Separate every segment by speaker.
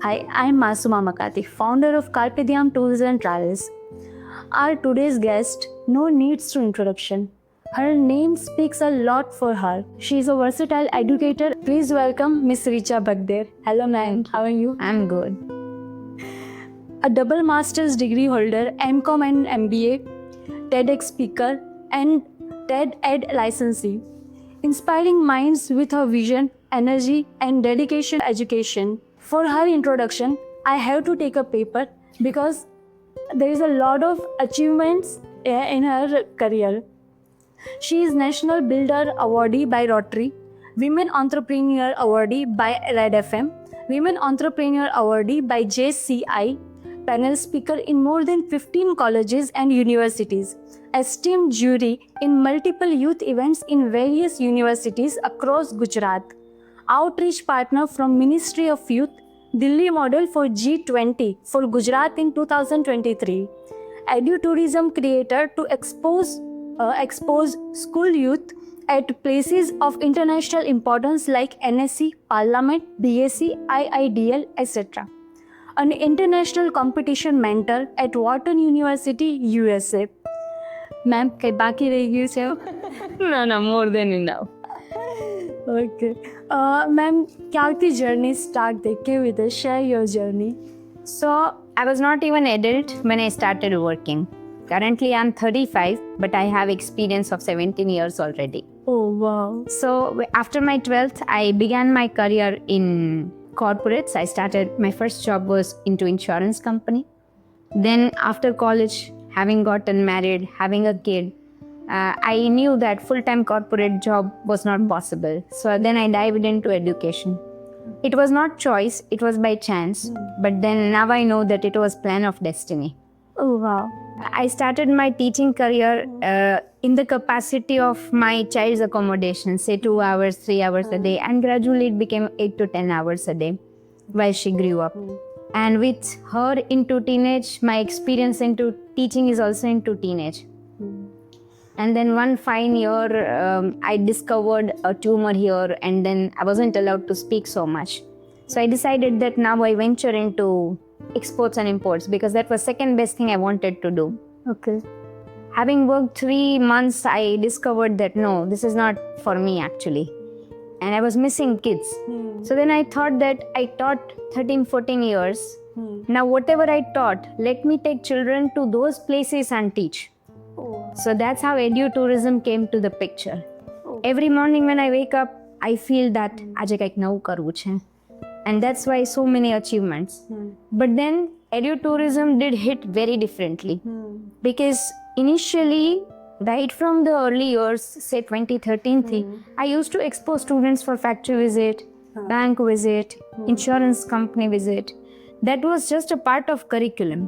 Speaker 1: Hi, I'm Masuma Makati, founder of Carpe Diem Tours and Travels. Our today's guest, no needs to introduction. Her name speaks a lot for her. She is a versatile educator. Please welcome Miss Richa Bagder. Hello ma'am, how are you?
Speaker 2: I'm good.
Speaker 1: A double master's degree holder, MCom and MBA, TEDx speaker, and TED Ed licensee. Inspiring minds with her vision, energy, and dedication to education. For her introduction, I have to take a paper because there is a lot of achievements in her career. She is National Builder Awardee by Rotary, Women Entrepreneur Awardee by Red FM, Women Entrepreneur Awardee by JCI, panel speaker in more than 15 colleges and universities, esteemed jury in multiple youth events in various universities across Gujarat, outreach partner from Ministry of Youth, Delhi model for G20 for Gujarat in 2023, edutourism creator to expose school youth at places of international importance like NSC, Parliament, BSc, IIDL, etc. An international competition mentor at Wharton University, USA. Ma'am, કઈ બાકી રહી ગયું છે?
Speaker 2: No, more than enough.
Speaker 1: Okay. Ma'am, ક્યારથી journey start થઈ? કેવી રીતે? Share your journey.
Speaker 2: So, I was not even adult when I started working. Currently, I'm 35, but I have experience of 17 years already.
Speaker 1: Oh, wow.
Speaker 2: So, after my 12th, I began my career in corporates. I started, my first job was into insurance company. Then after college, having gotten married, having a kid, I knew that full-time corporate job was not possible. So then I dived into education. It was not choice, it was by chance. But then now I know that it was plan of destiny.
Speaker 1: Oh, wow.
Speaker 2: I started my teaching career in the capacity of my child's accommodation, say 2 hours, 3 hours a day, and gradually it became 8 to 10 hours a day while she grew up. And with her into teenage, my experience into teaching is also into teenage. And then one fine year, I discovered a tumor here, and then I wasn't allowed to speak so much. So I decided that now I venture into exports and imports because that was second best thing I wanted to do.
Speaker 1: Okay.
Speaker 2: Having worked 3 months, I discovered that no, this is not for me actually. And I was missing kids. So then I thought that I taught 13, 14 years. Now whatever I taught, let me take children to those places and teach. So that's how edutourism came to the picture. Every morning when I wake up, I feel that આજે કંઈક નવું કરવું છે. And that's why so many achievements. But then edutourism did hit very differently. Because initially, right from the early years, say 2013, I used to expose students for factory visit, bank visit, insurance company visit. That was just a part of curriculum.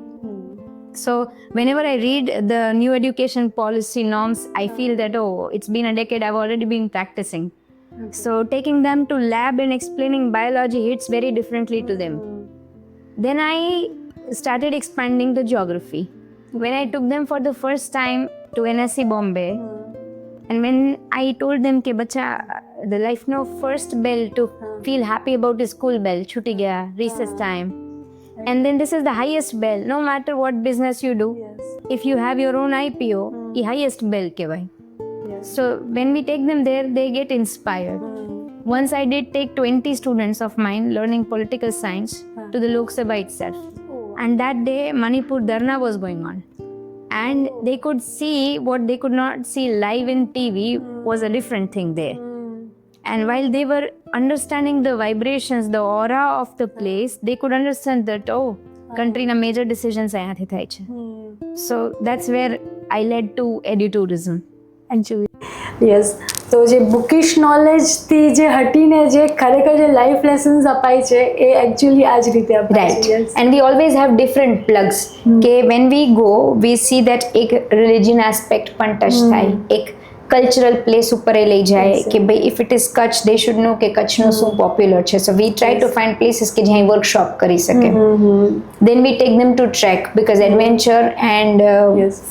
Speaker 2: So whenever I read the new education policy norms, I feel that, oh, it's been a decade, I've already been practicing. So taking them to lab and explaining biology hits very differently to them. Then I started expanding the geography. When I took them for the first time to NSC Bombay, and when I told them कि बच्चा the life no first bell to feel happy about the school bell, छुट्टी गया, recess time. And then this is the highest bell, no matter what business you do. If you have your own IPO, the highest bell kehvai. So when we take them there, they get inspired. Once I did take 20 students of mine learning political science to the Lok Sabha itself. And that day, Manipur Dharna was going on. And they could see what they could not see live in TV was a different thing there. And while they were understanding the vibrations, the aura of the place, they could understand that, oh, country na major decisions ayathi થાય છે. So that's where I led to edutourism.
Speaker 1: Actually, yes. તો જે bookish નોલેજથી જે હટીને જે ખરેખર જે life lessons અપાય છે એ એકચ્યુઅલી આ જ રીતે અપાય છે.
Speaker 2: Right. And we always have different plugs. Okay, when we go, we see that એક religion aspect પણ touch થાય, એક કલ્ચરલ પ્લેસ ઉપર એ લઈ જાય કે ભાઈ if it is Kutch they should know કે કચ્છનું શું પોપ્યુલર છે. So we try to find places કે જ્યાં વર્કશોપ કરી શકે. Then we take them to trek because adventure and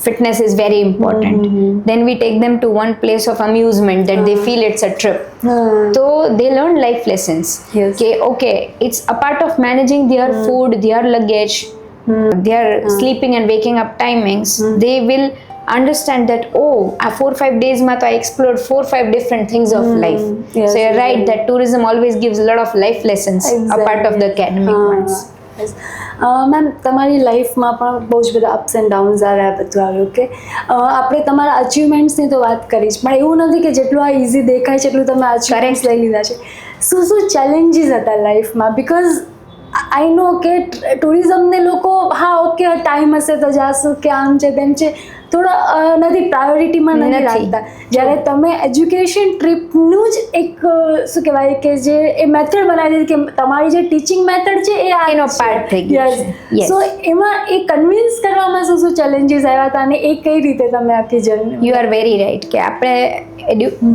Speaker 2: fitness is very important. Then we take them to one place of amusement that they feel it's a trip. So they learn life lessons.
Speaker 1: Yes.
Speaker 2: Okay, okay, it's a part of managing their food, their luggage, their sleeping and waking up timings. They will understand that 4-5 days ma to I explored 4-5 different things of life.
Speaker 1: Yes,
Speaker 2: So you're right that tourism always gives a lot of life lessons apart of the academic ones.
Speaker 1: Ma'am તમારી લાઈફમાં પણ બહુ જ બધા ups and downs આવ્યા, બધું આવ્યું કે આપણે તમારા અચીવમેન્ટ્સની તો વાત કરી જ, પણ એવું નથી કે જેટલું આ ઇઝી દેખાય છે એટલું તમે અચીવમેન્ટ્સ લઈ લીધા છે. શું ચેલેન્જીસ હતા લાઈફમાં? બિકોઝ આઈ નો કે ટુરિઝમને લોકો હા ઓકે ટાઈમ હશે તો જાશું કે આમ છે તેમ છે, થોડા નથી પ્રાયોરિટીમાં નથી રાખતા. જ્યારે તમે એજ્યુકેશન ટ્રીપનું જ એક શું કહેવાય કે જે એ મેથડ બનાવી દીધી કે તમારી જે ટીચિંગ મેથડ છે એ
Speaker 2: એનો પાર્ટ થઈ ગયો છે. Yes.
Speaker 1: સો એમાં એ કન્વિન્સ કરવામાં શું ચેલેન્જીસ આવ્યા હતા અને એ કઈ રીતે તમે આખી journey?
Speaker 2: You are very right કે આપણે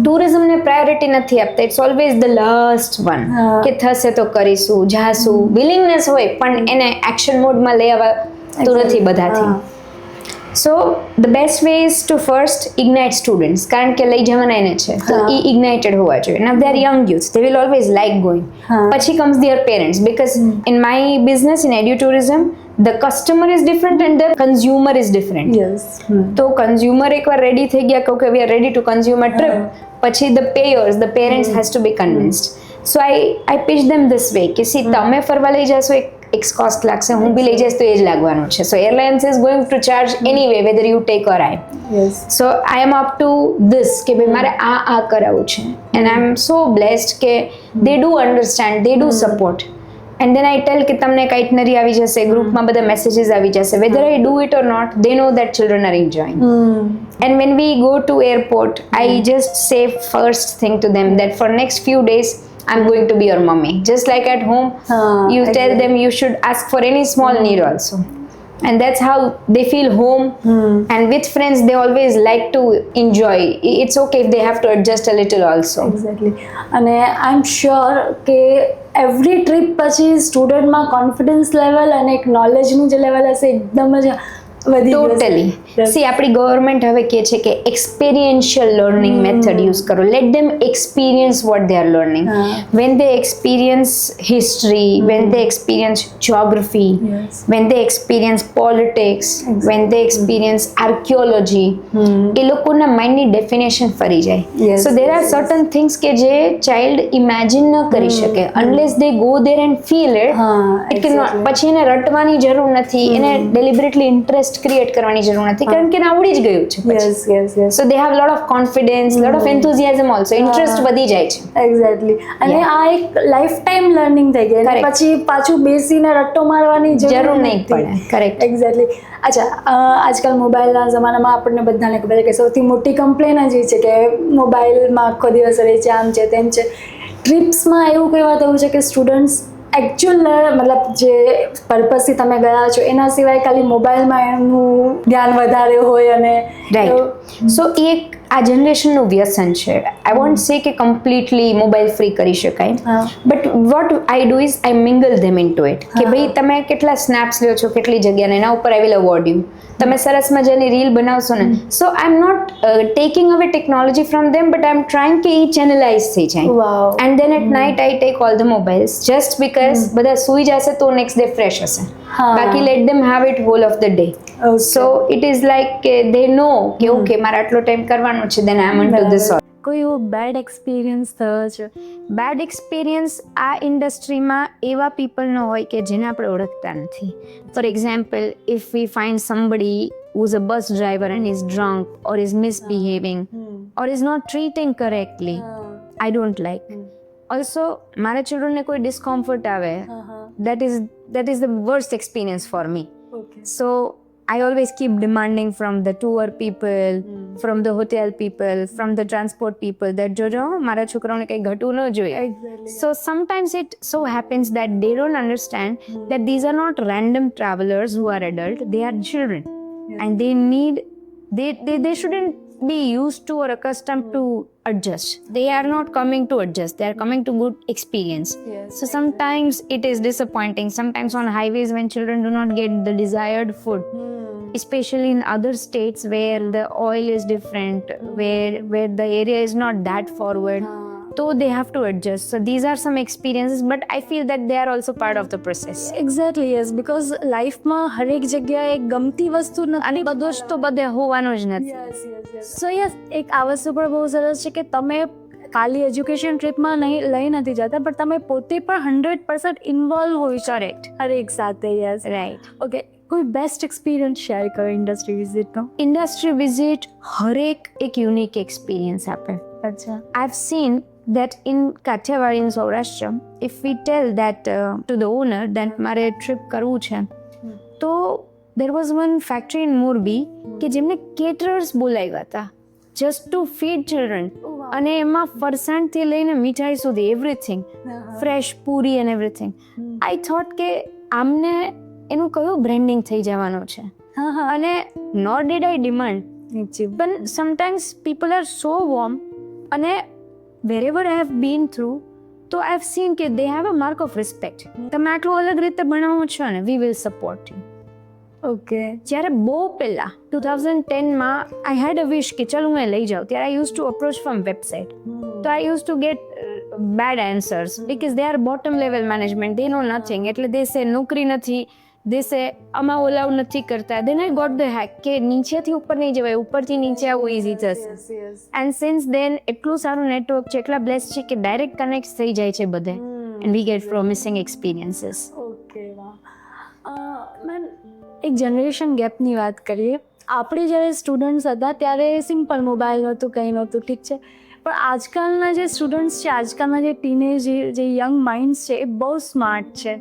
Speaker 2: ટુરિઝમને પ્રાયોરિટી નથી આપતા. It's always the last one કે થશે તો કરીશું, જાશું, વિલિંગનેસ હોય પણ એને એક્શન મોડમાં લઈ આવતું નથી બધાથી. So the best way is to first ignite students કારણ કે લઈ જવાના એને છે તો એ ignited હોવા જોઈએ. Now they are young youths, they will always like going. પછી comes their parents because in my business in edutourism the customer is different and the consumer is different.
Speaker 1: Yes.
Speaker 2: તો consumer એકવાર ready થઈ ગયા કે okay we are ready to consume a trip, પછી the payers, the parents has to be convinced. So I pitch them this way કે see તમે ફરવા લઈ જશો એક કોસ્ટ લાગશે, હું બી લઈ જઈશ તો એ જ લાગવાનું છે. So airlines is going to charge anyway whether you take or I. So I am up to this કે ભાઈ મારે આ કરાવવું છે and I M so blessed કે they do understand, they do support. And then I tell કે તમને એક આઇટનરી આવી જશે, ગ્રુપમાં બધા મેસેજીસ આવી જશે, whether I do it or not they know that children are enjoying. And when we go to airport, I just say first thing to them that for next few days I'm going to be your mommy. Just like at home, you tell them you should ask for any small need also. And that's how they feel home. And with friends, they always like to enjoy. It's okay if they have to adjust a little also.
Speaker 1: Exactly. અને આઈ am sure કે every trip પછી સ્ટુડન્ટમાં confidence level અને એક નોલેજનું જે level હશે એકદમ જ
Speaker 2: Totally. See, આપણી ગવર્મેન્ટ હવે કહે છે કે એક્સપિરિયન્શિયલ લર્નિંગ મેથડ યુઝ કરો. Let them experience what they are learning. When they experience history, when they experience geography, when they experience politics, when they experience archaeology, એ લોકોના માઇન્ડની ડેફિનેશન ફરી જાય. So there are certain things કે જે child imagine ન કરી શકે unless they go there and feel it can not. પછી એને રટવાની જરૂર નથી, એને ડેલિબરેટલી ઇન્ટરેસ્ટ ક્રિએટ કરવાની જરૂર નથી કારણ કે આવડી જ ગયું છે. So they have lot of confidence, lot of enthusiasm also, interest વધી જાય છે.
Speaker 1: એક્ઝેક્ટલી. અને આ એક લાઈફ ટાઈમ લર્નિંગ થઈ ગઈ, પછી પાછું બેસીને રટ્ટો મારવાની જરૂર નહીં પડે.
Speaker 2: કરેક્ટ.
Speaker 1: એક્ઝેક્ટલી. અચ્છા, આજકાલ મોબાઈલના જમાનામાં આપણને બધાને ખબર છે કે સૌથી મોટી કમ્પ્લેન જ એ છે કે મોબાઈલમાં આખો દિવસ રહે છે, આમ છે તેમ છે. ટ્રીપ્સમાં એવું કહેવા થયું છે કે સ્ટુડન્ટ્સ એકચ્યુઅલ મતલબ જે પર્પઝથી તમે ગયા છો એના સિવાય ખાલી મોબાઈલમાં એનું ધ્યાન વધારે હોય અને
Speaker 2: રાઈટ. સો એ એક આ જનરેશનનું વ્યસન છે. આઈ વોન્ટ સે કે કમ્પ્લીટલી મોબાઈલ ફ્રી કરી શકાય, but what I do is I mingle them into it કે ભાઈ તમે કેટલા સ્નેપ્સ લ્યો છો કેટલી જગ્યાને, એના ઉપર આઈ વિલ અવોર્ડ યુ. તમે સરસ મજાની રીલ બનાવશો ને, so I am not taking away technology from them but I am trying કે એ ચેનલાઇઝ થઈ જાય. And then at night I take all the mobiles just because બધા સૂઈ જશે તો નેક્સ્ટ ડે ફ્રેશ હશે. બાકી let them have it whole of the day. So it is like કે દે નો કે ઓકે મારે આટલો ટાઈમ કરવાનો છે, દેન આઈ એમ ઇન ટુ ધીસ.
Speaker 1: કોઈ એવો બેડ એક્સપિરિયન્સ થયો છે?
Speaker 2: બેડ એક્સપિરિયન્સ આ ઇન્ડસ્ટ્રીમાં એવા પીપલનો હોય કે જેને આપણે ઓળખતા નથી. For example, if V find somebody who is a bus driver and is drunk or is misbehaving or is not treating correctly, I don't like. Also, મારા ચિલ્ડ્રનને કોઈ ડિસ્કમ્ફર્ટ આવે, that is the worst experience for me. So I always keep demanding from the tour people, from the hotel people, from the transport people that જોજો મારા છોકરાઓને કંઈ ઘટવું ન જોઈએ. So sometimes it so happens that they don't understand that these are not random travelers who are adult, they are children. And they need, they shouldn't be used to or accustomed to adjust. They are not coming to adjust, they are coming to good experience.
Speaker 1: Yes,
Speaker 2: So sometimes it is disappointing. Sometimes on highways when children do not get the desired food, especially in other states where the oil is different, where the area is not that forward, so they have to adjust. So these are some experiences, but I feel that they are also part of the process.
Speaker 1: Exactly yes because લાઈફમાં હરેક જગ્યાએ ગમતી વસ્તુ
Speaker 2: અને બધું જ તો બધે હોવાનું જ નથી.
Speaker 1: સો યસ એક આ વસ્તુ પણ બહુ સરસ છે કે તમે ખાલી એજ્યુકેશન ટ્રીપમાં નહીં લઈ નથી જતા પણ તમે પોતે પણ 100% ઇન્વોલ્વ હોય છો હરેક સાથે. Yes
Speaker 2: right.
Speaker 1: ઓકે, કોઈ બેસ્ટ એક્સપિરિયન્સ શેર કરો ઇન્ડસ્ટ્રી વિઝિટનો.
Speaker 2: ઇન્ડસ્ટ્રી વિઝિટ હરેક એક યુનિક એક્સપિરિયન્સ આપે.
Speaker 1: અચ્છા.
Speaker 2: I have seen that in Kathiawadi in Saurashtra, if we tell that to the owner that મારે ટ્રીપ કરવું છે, તો there was one factory in Morbi કે જેમને કેટરર્સ બોલાવ્યા હતા just to feed children. અને એમાં ફરસાણથી લઈને મીઠાઈ સુધી everything fresh puri and everything. I thought કે આમને એનું કયું બ્રેન્ડિંગ થઈ જવાનું છે. અને નોટ ડીડ આઈ ડિમાન્ડ, પણ sometimes people are so warm. અને wherever I have been through, તો I have seen કે they have a mark of respect. તમે આટલું અલગ રીતે બનાવો છો ને, we will support you.
Speaker 1: Okay.
Speaker 2: જ્યારે બહુ પહેલાં 2010માં I had a wish કે ચાલો હું એ લઈ જાઉં, ત્યારે I used to approach from website. તો I used to get bad answers because they are bottom level management, they know nothing. એટલે they say નોકરી નથી, they say આમાં ઓલાવ નથી કરતા. then I got the hack કે નીચેથી ઉપર નહીં જવાય, ઉપરથી નીચે આવવું ઇઝી થશે. એન્ડ સિન્સ દેન એટલું સારું નેટવર્ક છે, એટલા બ્લેસ છે કે ડાયરેક્ટ કનેક્ટ થઈ જાય છે બધે. And we get promising experiences.
Speaker 1: Okay, વાહ. મેમ એક જનરેશન ગેપની વાત કરીએ. આપણે જ્યારે સ્ટુડન્ટ્સ હતા ત્યારે સિમ્પલ મોબાઈલ નહોતું, કંઈ નહોતું, ઠીક છે. પણ આજકાલના જે સ્ટુડન્ટ્સ છે, આજકાલના જે ટીનેજ જે યંગ માઇન્ડ્સ છે, એ બહુ સ્માર્ટ છે.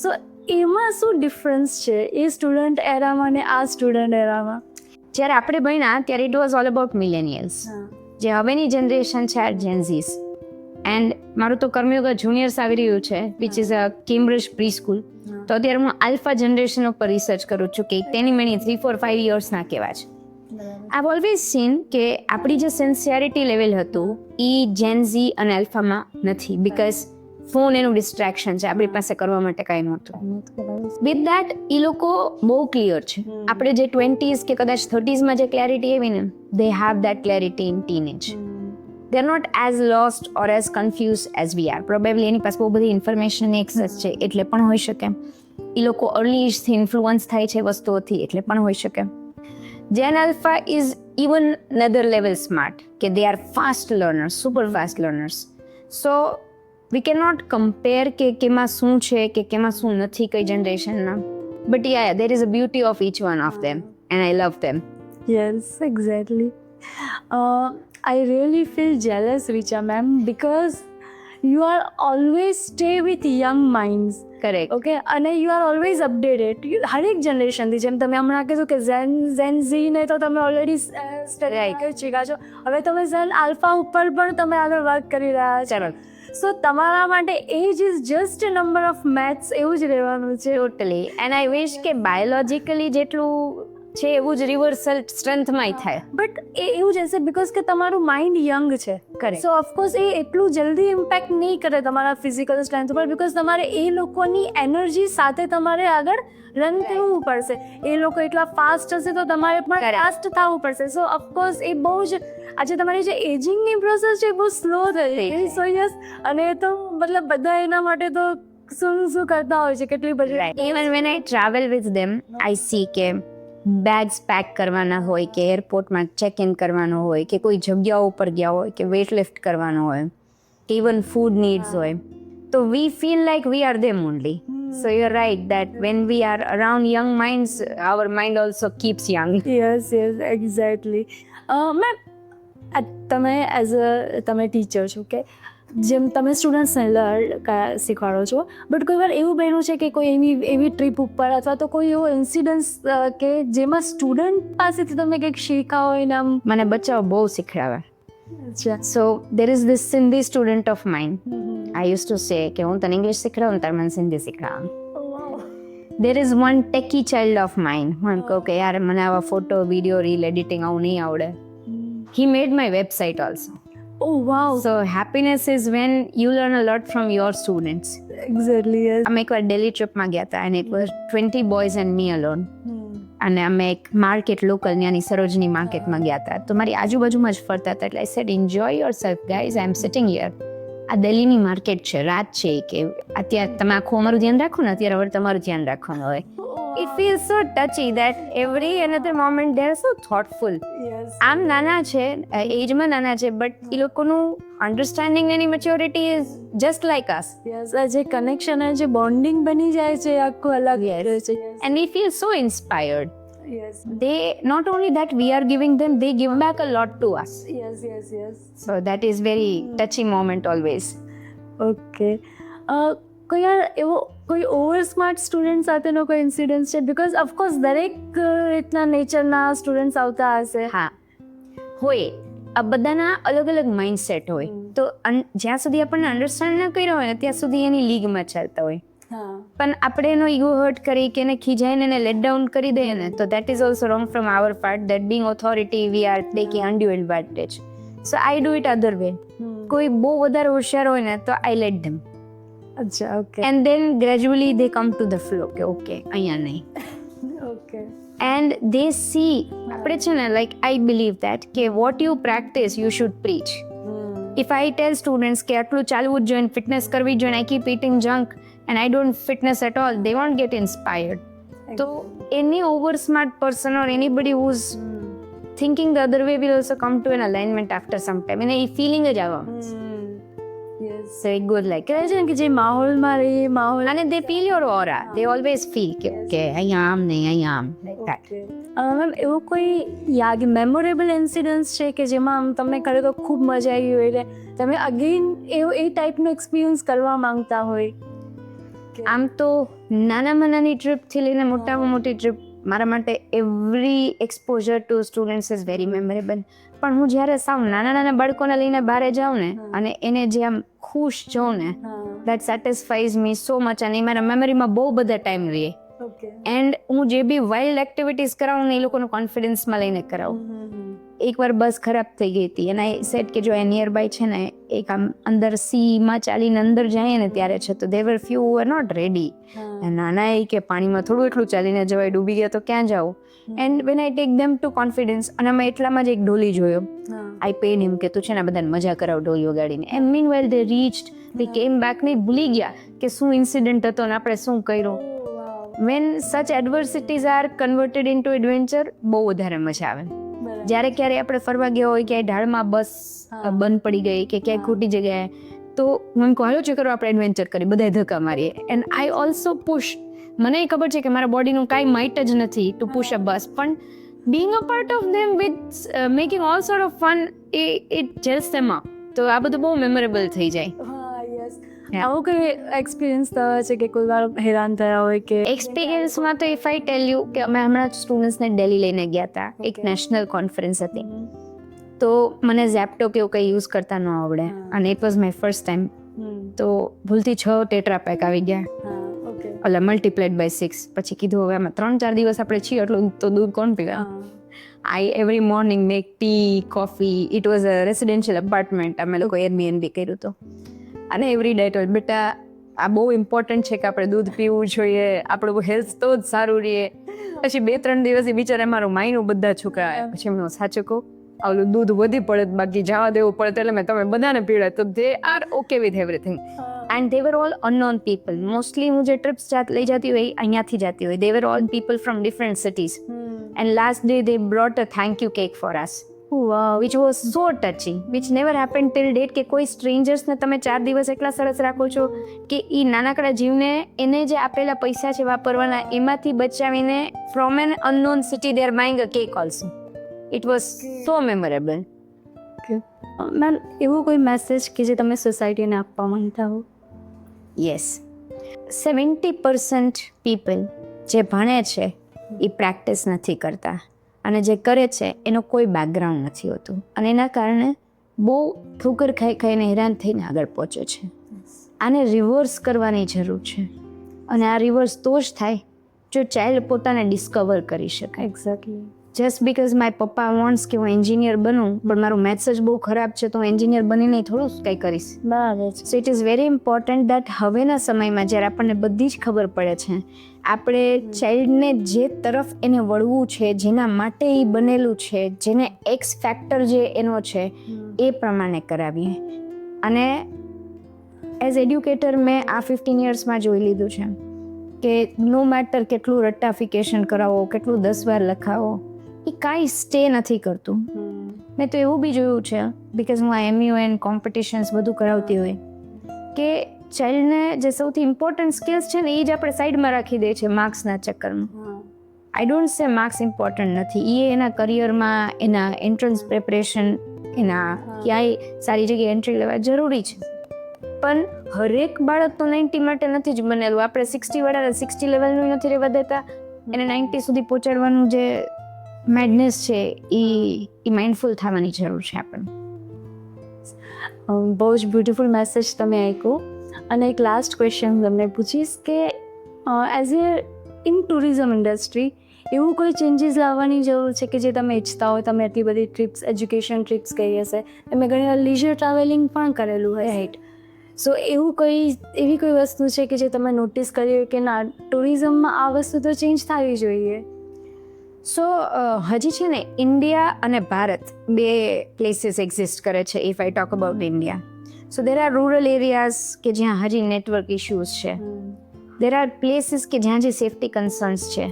Speaker 1: સો એમાં શું ડિફરન્સ છે એ સ્ટુડન્ટ એરામાં અને આ સ્ટુડન્ટ એરામાં?
Speaker 2: જ્યારે આપણે ભણ્યા ત્યારે ઇટ વોઝ ઓલ અબાઉટ મિલેનિયલ્સ. જે હવેની જનરેશન છે આ જેન્ઝીસ. એન્ડ મારું તો કર્મયોગા જુનિયર્સ આવી રહ્યું છે which is a Cambridge pre school. તો અત્યારે હું આલ્ફા જનરેશન ઉપર રિસર્ચ કરું છું કે તેની મેની 3-4-5 યર્સના કેવા છે. આઈ હેવ ઓલવેઝ સીન કે આપણી જે સિન્સિયરિટી લેવલ હતું એ જેન્ઝી અને આલ્ફામાં નથી, બિકોઝ ફોન એનું ડિસ્ટ્રેક્શન છે, આપણી પાસે કરવા માટે કાંઈ નહોતું. વિથ દેટ એ લોકો બહુ ક્લિયર છે. આપણે જે 20s કે કદાચ 30sમાં જે ક્લેરિટી આવી ને, they have that clarity in teenage. They are not as lost or as confuse as we are. Probably એની પાસે બહુ બધી ઇન્ફોર્મેશનની એક્સેસ છે એટલે પણ હોઈ શકે. એ લોકો અર્લી એજથી ઇન્ફ્લુઅન્સ થાય છે વસ્તુઓથી એટલે પણ હોઈ શકે. Gen alpha is even nother level smart કે they are fast learners, super fast learners. So we cannot compare કે કેમાં શું છે કે કેમાં શું નથી કઈ જનરેશનમાં. But yeah, there is a beauty of each one of them and I love them.
Speaker 1: Yes, exactly. I really feel jealous, Richa ma'am, because you are always stay with young minds.
Speaker 2: Correct.
Speaker 1: Okay, અને you are always updated. હરેક જનરેશનથી, જેમ તમે હમણાં કીધું કે Zen Zee ને તો તમે ઓલરેડી સ્ટડી કરી ચૂક્યા છો, હવે તમે ઝેન આલ્ફા ઉપર પણ તમે આગળ વર્ક કરી રહ્યા છો. સો તમારા માટે age is just a number of maths એવું જ રહેવાનું છે.
Speaker 2: ટોટલી. એન્ડ આઈ વિશ કે બાયોલોજિકલી જેટલું છે એવું જ રિવર્સલ સ્ટ્રેન્થમાંય થાય.
Speaker 1: બટ એ એવું જ હશે બિકોઝ કે તમારું માઇન્ડ યંગ છે.
Speaker 2: Correct.
Speaker 1: સો ઓફકોર્સ એ એટલું જલ્દી ઇમ્પેક્ટ નહીં કરે તમારા ફિઝિકલ સ્ટ્રેન્થ ઉપર, બિકોઝ તમારે એ લોકોની એનર્જી સાથે તમારે આગળ રન કરવું પડશે. એ લોકો એટલા ફાસ્ટ હશે તો તમારે પણ ફાસ્ટ થવું પડશે. સો ઓફકોર્સ એ બહુ જ આજે તમારી જે એજિંગની પ્રોસેસ છે એ બહુ સ્લો થઈ ગઈ. સો યસ, અને એ તો મતલબ બધા એના માટે તો શું કરતા હોય છે, કેટલી બધી.
Speaker 2: Even when I travel with them I C કે બેગ્સ પેક કરવાના હોય કે એરપોર્ટમાં ચેક ઇન કરવાનો હોય કે કોઈ જગ્યાઓ ઉપર ગયા હોય કે વેઇટ લિફ્ટ કરવાનો હોય કે ઇવન ફૂડ નીડ્સ હોય, તો વી feel like we are them only. So you're right that when we are around young minds, our mind also keeps young.
Speaker 1: Yes, exactly. Ma'am તમે એઝ અ તમે teacher છો કે જેમ તમે સ્ટુડન્ટ્સને શીખવાડો છો, બટ કોઈ વાર એવું બન્યું છે કે કોઈ એવી ટ્રીપ ઉપર અથવા તો કોઈ એવો ઇન્સિડન્સ કે જેમાં સ્ટુડન્ટ પાસેથી તમે કંઈક શીખા હોય ને આમ?
Speaker 2: મને બચ્ચાઓ બહુ શીખડાવે.
Speaker 1: અચ્છા.
Speaker 2: So there is this Sindhi student of mine. I used to say કે હું તને ઇંગ્લિશ શીખડાવું તારે મને Sindhi શીખડાવું. There is one techie child of mine. હું એમ કહું કે યાર મને આવા ફોટો વિડીયો રીલ એડિટિંગ આવું નહીં આવડે, he made my website also.
Speaker 1: Oh wow.
Speaker 2: So happiness is when you learn a lot from your students.
Speaker 1: Exactly, yes.
Speaker 2: અમે એકવાર દિલ્હી ટ્રીપમાં ગયા હતા and it was 20 boys and me alone. અને અમે એક માર્કેટ લોકલ ત્યાંની સરોજની માર્કેટમાં ગયા હતા. તો મારી આજુબાજુમાં જ ફરતા હતા એટલે I said enjoy yourself guys, I am sitting here. આ દિલ્હીની માર્કેટ છે, રાત છે કે અત્યારે તમે આખું અમારું ધ્યાન રાખો ને, અત્યારે હવે તમારું ધ્યાન રાખવાનું હોય. It feels so touchy that every another moment they are so thoughtful.
Speaker 1: Yes.
Speaker 2: આમ નાના છે, એજમાં નાના છે, બટ એ લોકોનું understanding any maturity is just like us.
Speaker 1: Yes, આ જે કનેક્શન અને જે બોન્ડિંગ બની જાય છે એ આખું અલગ રહે છે.
Speaker 2: And we feel so inspired.
Speaker 1: Yes.
Speaker 2: They, not only that we are giving them, they give back a lot to us.
Speaker 1: Yes, yes, yes.
Speaker 2: So that is very touchy moment always.
Speaker 1: Okay. કોઈ યાર એવો કોઈ over smart student સાથેનો કોઈ incidence છે? Because of course દરેક રીતના નેચરના students આવતા હશે.
Speaker 2: હા હોય, આ બધાના અલગ અલગ માઇન્ડસેટ હોય. તો જ્યાં સુધી આપણને અન્ડરસ્ટેન્ડ ન કર્યો હોય ને ત્યાં સુધી એની લીગમાં ચાલતા હોય. પણ આપણે એનો ઈગો હર્ટ કરી કે એને ખીજાઈને એને લેટ ડાઉન કરી દઈએ ને, તો that is also wrong from our part. That being authority we are taking undue advantage. So I do it other way. કોઈ બહુ વધારે હોશિયાર હોય ને તો આઈ લેટ ધેમ.
Speaker 1: અચ્છા, okay.
Speaker 2: And then gradually they come to the flow કે okay અહીંયા નહીં.
Speaker 1: ઓકે.
Speaker 2: એન્ડ દે સી, આપણે છે ને લાઈક આઈ બિલીવ દેટ કે what you practice you should preach. If I tell students કે આટલું ચાલવું જ જોઈએ, ફિટનેસ કરવી જોઈએ, I keep eating junk and I don't fitness at all, they won't get inspired. So any over smart person or anybody who's thinking the other way will also come to an alignment after some time. And a feeling જ આવે.
Speaker 1: Yes.
Speaker 2: So it goes like
Speaker 1: કહે છે ને કે જે માહોલમાં રહે માહોલ.
Speaker 2: and they feel your aura. They always feel કે okay અહીંયા આમ નહીં, અહીંયા આમ, like that.
Speaker 1: મેમ એવો કોઈ યાદ મેમોરેબલ ઇન્સિડન્સ છે કે જેમાં તમને ખરેખર ખૂબ મજા આવી હોય એટલે તમે અગેન એવો એ ટાઈપનો એક્સપિરિયન્સ કરવા માંગતા હોય?
Speaker 2: આમ તો નાનામાં નાની ટ્રીપથી લઈને મોટામાં મોટી ટ્રીપ મારા માટે every exposure to students is very memorable. પણ હું જ્યારે સાવ નાના નાના બાળકોને લઈને બહાર જાઉં ને અને એને જે આમ ખુશ જોઉં ને, દેટ સેટિસ્ફાઈઝ મી સો મચ. અને એ મારા મેમરીમાં બહુ બધા ટાઈમ રહે. એન્ડ હું જે બી વાઇલ્ડ એક્ટિવિટીઝ કરાવું ને એ લોકોને કોન્ફિડન્સમાં લઈને કરાવું. એકવાર બસ ખરાબ થઈ ગઈ હતી અને આઈ સેટ કે જો એ નિયર બાય છે ને એક આમ અંદર સીમાં ચાલીને અંદર જાય ને ત્યારે છે, તો દે વર ફ્યુ વર નોટ રેડી. નાના એ કે પાણીમાં થોડું એટલું ચાલીને જવાય, ડૂબી ગયા તો ક્યાં જાવ. And when I take them to confidence, અને અમે એટલામાં જ એક ડોલી જોયો. આઈ પેડ હિમ કે તું છે ને બધાને મજા કરાવ ડોલી વગાડીને. And mean well they reached, દે કેમ બેક ને ભૂલી ગયા કે શું ઇન્સિડન્ટ હતો ને આપણે શું કર્યું. When such adversities are converted in to adventure, બહુ વધારે મજા આવે. જ્યારે ક્યારે આપણે ફરવા ગયા હોય, ક્યાંય ઢાળમાં બસ બંધ પડી ગઈ કે ક્યાંય ખોટી જગ્યાએ, તો હું કહું હાલો ચક્કર આપણે એડવેન્ચર કરીએ, બધાય ધક્કા મારીએ. And I also push. મને ખબર છે કે મારા બોડીનું કાંઈ માઇટ જ નથી ટુ પુશ અ બસ, પણ being a part of them with making all sort of fun, it jails them up. તો આ બધું બહુ મેમોરેબલ થઈ જાય.
Speaker 1: આવો કોઈ એક્સપિરિયન્સ થયો છે કે કોઈ વાર હેરાન થયા હોય કે?
Speaker 2: એક્સપિરિયન્સમાં તો ઇફ આઈ ટેલ યુ કે અમે હમણાં સ્ટુડન્ટ્સને દિલ્હી લઈને ગયા હતા, એક નેશનલ કોન્ફરન્સ હતી. તો મને ઝેપ્ટો કે એવું કંઈ યુઝ કરતા ન આવડે અને it was my first time. તો ભૂલથી 6 ટેટ્રા પેક આવી ગયા, ઓલા મલ્ટીપ્લાઇડ બાય 6. પછી કીધું હવે આમાં 3-4 દિવસ આપણે છીએ એટલું તો દૂધ કોણ પીવા. I every morning make tea, coffee. It was a residential apartment, અમે લોકો એરબીએનબી કર્યું હતું. અને એવરી ડે તો બેટા આ બહુ ઇમ્પોર્ટન્ટ છે કે આપણે દૂધ પીવું જોઈએ, આપણું હેલ્થ તો જ સારું રહે. પછી 2-3 દિવસ બિચારા મારું માયનું બધા છોકરા, પછી એમનું સાચું કહું ઓલું દૂધ વધી પડે બાકી જવા દેવું પડે, એટલે મેં તમે બધાને પીવડાય. તો they are okay with everything. And they were all unknown people. Mostly હું જે ટ્રિપ્સ લઈ જતી હોય અહીંયાથી જતી હોય. They were all people from different cities. And last day they brought a thank you cake for us. which was so touching, which never happened till date. કે કોઈ સ્ટ્રેન્જર્સને તમે 4 દિવસ એટલા સરસ રાખો છો કે એ નાનકડા જીવને એને જે આપેલા પૈસા છે વાપરવાના એમાંથી બચાવીને from an unknown city they are buying a cake also. It was so memorable.
Speaker 1: Ma'am એવો કોઈ મેસેજ કે જે તમે સોસાયટીને આપવા માંગતા હો?
Speaker 2: Yes. 70% people જે ભણે છે એ પ્રેક્ટિસ નથી કરતા અને જે કરે છે એનો કોઈ બેકગ્રાઉન્ડ નથી હોતું અને એના કારણે બહુ ઠોકર ખાઈ ખાઈને હેરાન થઈને આગળ પહોંચે છે. આને રિવર્સ કરવાની જરૂર છે અને આ રિવર્સ તો જ થાય જો ચાઇલ્ડ પોતાને ડિસ્કવર કરી શકે.
Speaker 1: એક્ઝેક્ટલી.
Speaker 2: જસ્ટ બીકોઝ માય પપ્પા વોન્ટ્સ કે હું એન્જિનિયર બનું, પણ મારું મેથ્સ જ બહુ ખરાબ છે તો હું એન્જિનિયર બનીને થોડું કંઈ કરીશ.
Speaker 1: બરાબર છે.
Speaker 2: So it is very important that હવેના સમયમાં જ્યારે આપણને બધી જ ખબર પડે છે, આપણે ચાઇલ્ડને જે તરફ એને વળવું છે, જેના માટે એ બનેલું છે, જેને એક્સ ફેક્ટર જે એનો છે એ પ્રમાણે કરાવીએ. અને એઝ એડ્યુકેટર મેં આ 15 યર્સમાં જોઈ લીધું છે કે નો મેટર કેટલું રટ્ટાફિકેશન કરાવો, કેટલું 10 વાર લખાવો, એ કાંઈ સ્ટે નથી કરતું. મેં તો એવું બી જોયું છે, બીકોઝ હું આ MUN કોમ્પિટિશન્સ બધું કરાવતી હોય, કે ચાઇલ્ડને જે સૌથી ઇમ્પોર્ટન્ટ સ્કિલ્સ છે ને એ જ આપણે સાઈડમાં રાખી દે છે માર્ક્સના ચક્કરમાં. આઈ ડોન્ટ સે માર્ક્સ ઇમ્પોર્ટન્ટ નથી, એ એના કરિયરમાં, એના એન્ટ્રન્સ પ્રિપરેશન, એના ક્યાંય સારી જગ્યાએ એન્ટ્રી લેવા જરૂરી છે. પણ હરેક બાળક તો 90 માટે નથી જ બનેલું. આપણે 60 વાળાને 60 લેવલનું નથી રહેવા દેતા, એને 90 સુધી પહોંચાડવાનું જે મેડનેસ છે એ માઇન્ડફુલ થવાની જરૂર છે આપણને.
Speaker 1: બહુ જ બ્યુટિફુલ મેસેજ તમે આપ્યો. અને એક લાસ્ટ ક્વેશ્ચન તમને પૂછીશ કે as a in tourism industry એવું કોઈ ચેન્જીસ લાવવાની જરૂર છે કે જે તમે ઈચ્છતા હોય? તમે એટલી બધી ટ્રીપ્સ, એજ્યુકેશન ટ્રીપ્સ કહી હશે, તમે ઘણી વાર લીઝર ટ્રાવેલિંગ પણ કરેલું હોય, રાઈટ? સો એવી કોઈ વસ્તુ છે કે જે તમે નોટિસ કરી હોય કે ના, ટુરિઝમમાં આ વસ્તુ તો ચેન્જ થવી જોઈએ?
Speaker 2: સો હજી છે ને ઇન્ડિયા અને ભારત બે પ્લેસીસ એક્ઝિસ્ટ કરે છે. If I talk about India, so there R rural areas કે જ્યાં હજી નેટવર્ક ઇશ્યુઝ છે. દેર આર પ્લેસીસ કે જ્યાં જે સેફ્ટી કન્સર્ન્સ છે.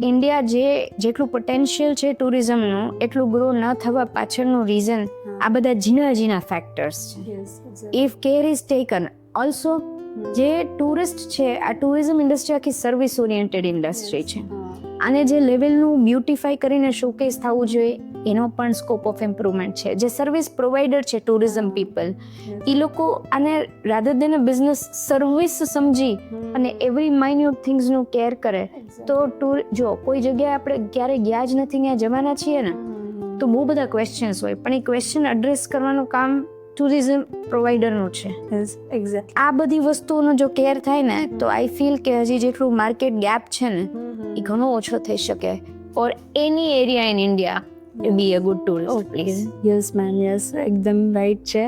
Speaker 2: ઇન્ડિયા જેટલું પોટેન્શિયલ છે ટુરિઝમનું, એટલું ગ્રો ન થવા પાછળનું રીઝન આ બધા ઝીણા ફેક્ટર્સ છે. If care is taken, also જે ટુરિસ્ટ છે, આ ટુરિઝમ ઇન્ડસ્ટ્રી આખી સર્વિસ ઓરિએન્ટેડ ઇન્ડસ્ટ્રી છે. આને જે લેવલનું બ્યુટિફાઈ કરીને શોકેસ થવું જોઈએ એનો પણ સ્કોપ ઓફ ઇમ્પ્રુવમેન્ટ છે. જે સર્વિસ પ્રોવાઈડર છે ટુરિઝમ પીપલ, એ લોકો આને રાધર દેન અ બિઝનેસ સર્વિસ સમજી અને એવરી માઇન્યુટ થિંગ્સનું કેર કરે તો જો કોઈ જગ્યાએ આપણે ક્યારે ગયા જ નથી, ત્યાં જવાના છીએ ને, તો બહુ બધા ક્વેશ્ચન્સ હોય, પણ એ ક્વેશ્ચન એડ્રેસ કરવાનું કામ ટુરિઝમ પ્રોવાઈડરનું છે.
Speaker 1: એક્ઝેક્ટ.
Speaker 2: આ બધી વસ્તુઓનો જો કેર થાય ને તો આઈ ફીલ કે હજી જેટલું માર્કેટ ગેપ છે ને એ ઘણો ઓછો થઈ શકે for any area in India be a good tourist place.
Speaker 1: Yes ma'am, yes, એકદમ રાઈટ છે.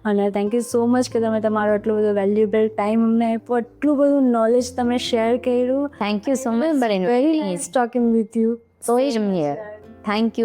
Speaker 1: અને થેન્ક યુ સો મચ કે તમે તમારો એટલો બધો વેલ્યુએબલ ટાઈમ અમને આપ્યો, એટલું બધું નોલેજ તમે શેર કર્યું.
Speaker 2: Thank you so much.
Speaker 1: Very nice talking with you.
Speaker 2: So is here. Thank you.